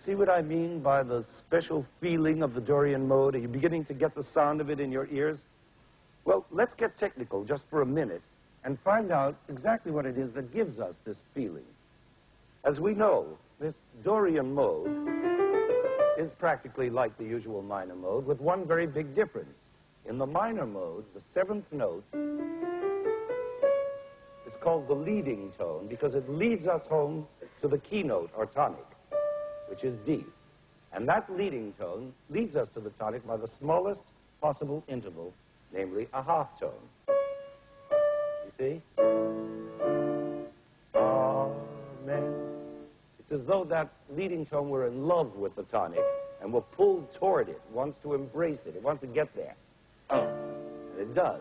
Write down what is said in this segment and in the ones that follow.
see what I mean by the special feeling of the Dorian mode? Are you beginning to get the sound of it in your ears? Well, let's get technical just for a minute and find out exactly what it is that gives us this feeling. As we know, this Dorian mode is practically like the usual minor mode with one very big difference. In the minor mode, the seventh note is called the leading tone because it leads us home to the keynote or tonic, which is D. And that leading tone leads us to the tonic by the smallest possible interval, namely a half tone. You see? Amen. It's as though that leading tone were in love with the tonic and were pulled toward it, wants to embrace it, it wants to get there. Oh, and it does.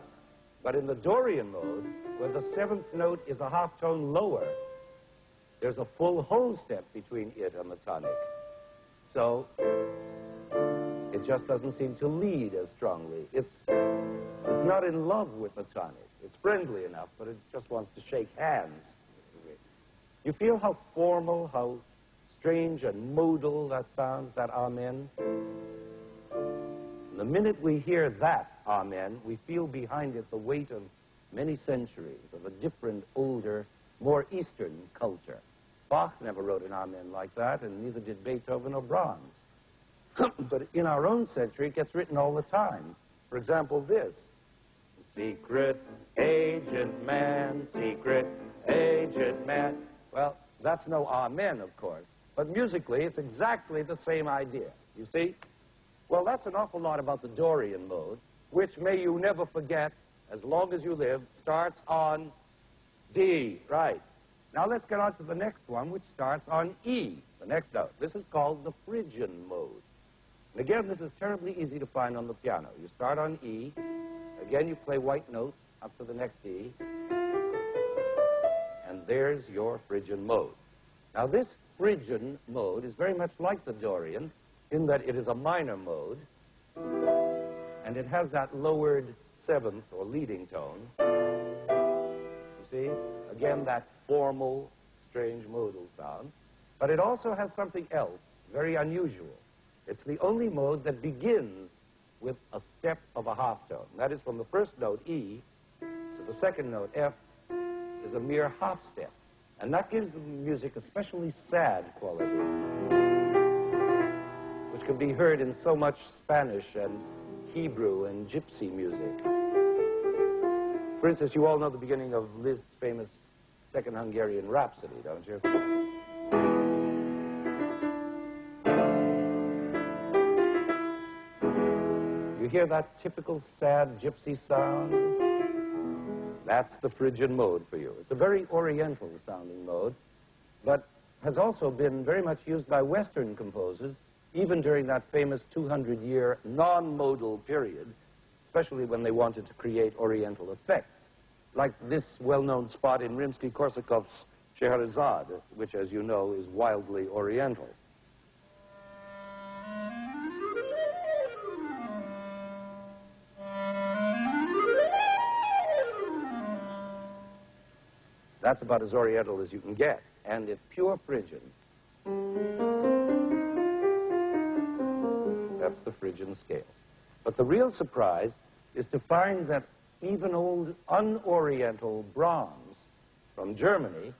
But in the Dorian mode, where the seventh note is a half tone lower, there's a full whole step between it and the tonic. So it just doesn't seem to lead as strongly. It's not in love with the tonic. It's friendly enough, but it just wants to shake hands. You feel how formal, how strange and modal that sounds, that amen? The minute we hear that amen, we feel behind it the weight of many centuries of a different, older, more Eastern culture. Bach never wrote an amen like that, and neither did Beethoven or Brahms. But in our own century, it gets written all the time. For example, this. Secret agent man, secret agent man. Well, that's no amen, of course. But musically, it's exactly the same idea. You see? Well, that's an awful lot about the Dorian mode, which, may you never forget, as long as you live, starts on D. Right. Now let's get on to the next one, which starts on E, the next note. This is called the Phrygian mode. And again, this is terribly easy to find on the piano. You start on E. Again, you play white note up to the next E. And there's your Phrygian mode. Now, this Phrygian mode is very much like the Dorian in that it is a minor mode, and it has that lowered seventh or leading tone. You see? Again, that formal, strange modal sound. But it also has something else, very unusual. It's the only mode that begins with a step of a half tone. That is, from the first note, E, to the second note, F, is a mere half step. And that gives the music a especially sad quality, which can be heard in so much Spanish and Hebrew and gypsy music. For instance, you all know the beginning of Liszt's famous Second Hungarian Rhapsody, don't you? You hear that typical sad gypsy sound? That's the Phrygian mode for you. It's a very oriental sounding mode, but has also been very much used by Western composers, even during that famous 200-year non-modal period, especially when they wanted to create oriental effects, like this well-known spot in Rimsky-Korsakov's Scheherazade, which, as you know, is wildly oriental. That's about as oriental as you can get, and it's pure Phrygian. That's the Phrygian scale. But the real surprise is to find that even old unoriental Brahms from Germany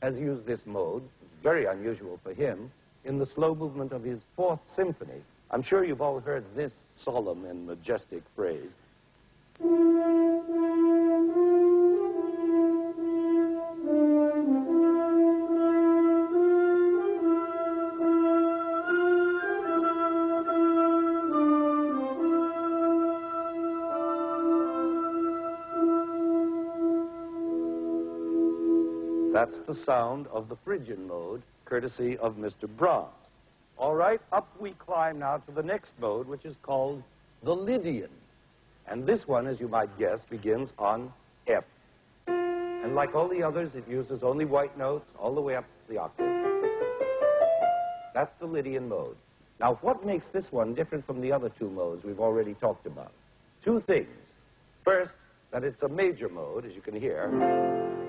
has used this mode, it's very unusual for him, in the slow movement of his Fourth Symphony. I'm sure you've all heard this solemn and majestic phrase. That's the sound of the Phrygian mode, courtesy of Mr. Brahms. All right, up we climb now to the next mode, which is called the Lydian. And this one, as you might guess, begins on F. And like all the others, it uses only white notes all the way up the octave. That's the Lydian mode. Now, what makes this one different from the other two modes we've already talked about? Two things. First, that it's a major mode, as you can hear.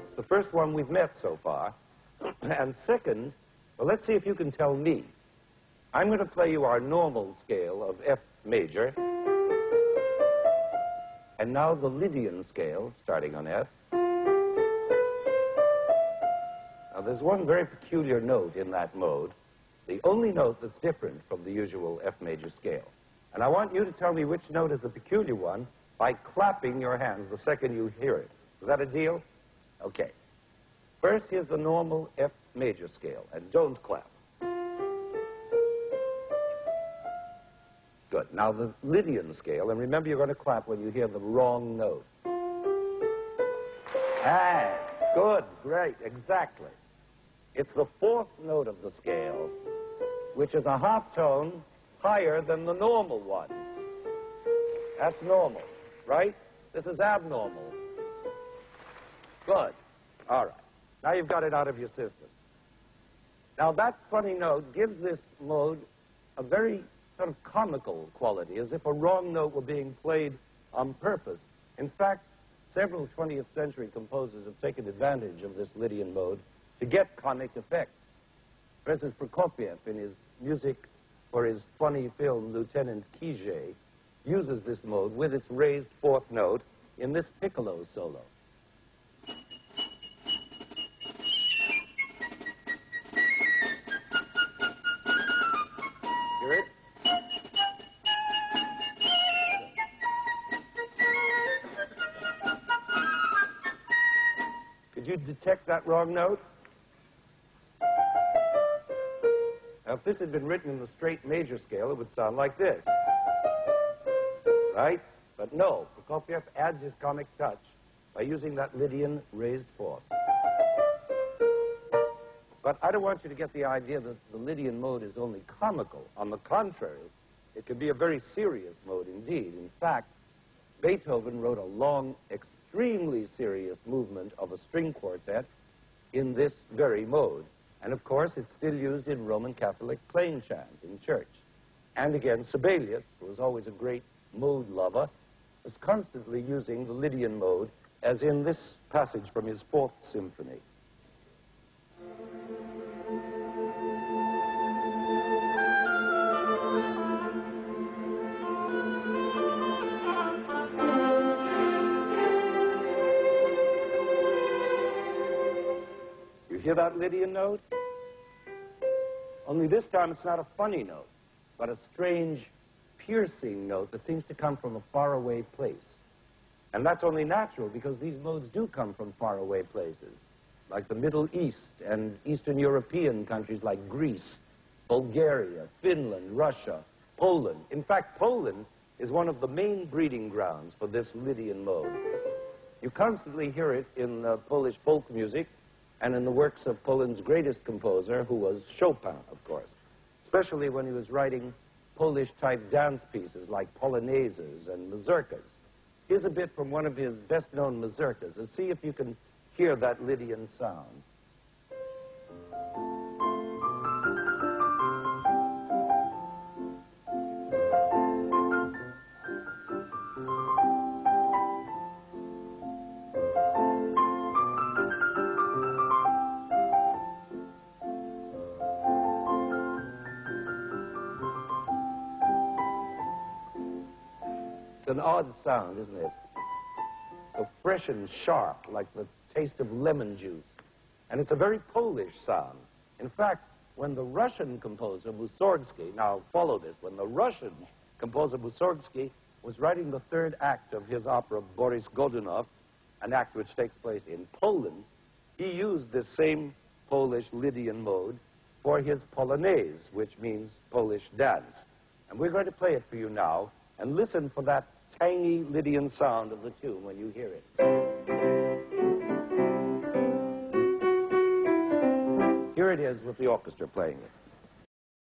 It's the first one we've met so far. And second, well, let's see if you can tell me. I'm going to play you our normal scale of F major. And now the Lydian scale, starting on F. Now, there's one very peculiar note in that mode, the only note that's different from the usual F major scale. And I want you to tell me which note is the peculiar one by clapping your hands the second you hear it. Is that a deal? Okay. First, here's the normal F major scale, and don't clap. Good. Now, the Lydian scale, and remember you're going to clap when you hear the wrong note. Ah, good, great, exactly. It's the fourth note of the scale, which is a half tone higher than the normal one. That's normal, right? This is abnormal. Good. All right. Now you've got it out of your system. Now that funny note gives this mode a very sort of comical quality, as if a wrong note were being played on purpose. In fact, several 20th century composers have taken advantage of this Lydian mode to get comic effects. For instance, Prokofiev, in his music for his funny film Lieutenant Que, uses this mode with its raised fourth note in this piccolo solo. Hear it? Could you detect that wrong note? Now, if this had been written in the straight major scale, it would sound like this. Right? But no, Prokofiev adds his comic touch by using that Lydian raised fourth. But I don't want you to get the idea that the Lydian mode is only comical. On the contrary, it can be a very serious mode indeed. In fact, Beethoven wrote a long, extremely serious movement of a string quartet in this very mode. And of course, it's still used in Roman Catholic plain chant in church. And again, Sibelius, who was always a great mode lover, is constantly using the Lydian mode, as in this passage from his Fourth Symphony. You hear that Lydian note? Only this time it's not a funny note, but a strange, piercing note that seems to come from a faraway place. And that's only natural because these modes do come from faraway places, like the Middle East and Eastern European countries like Greece, Bulgaria, Finland, Russia, Poland. In fact, Poland is one of the main breeding grounds for this Lydian mode. You constantly hear it in Polish folk music and in the works of Poland's greatest composer, who was Chopin, of course, especially when he was writing Polish-type dance pieces like polonaises and mazurkas. Here's a bit from one of his best-known mazurkas, and see if you can hear that Lydian sound. It's an odd sound, isn't it? So fresh and sharp, like the taste of lemon juice. And it's a very Polish sound. In fact, when the Russian composer Mussorgsky, now follow this, when the Russian composer Mussorgsky was writing the third act of his opera Boris Godunov, an act which takes place in Poland, he used this same Polish Lydian mode for his polonaise, which means Polish dance. And we're going to play it for you now, and listen for that tangy Lydian sound of the tune when you hear it. Here it is with the orchestra playing it.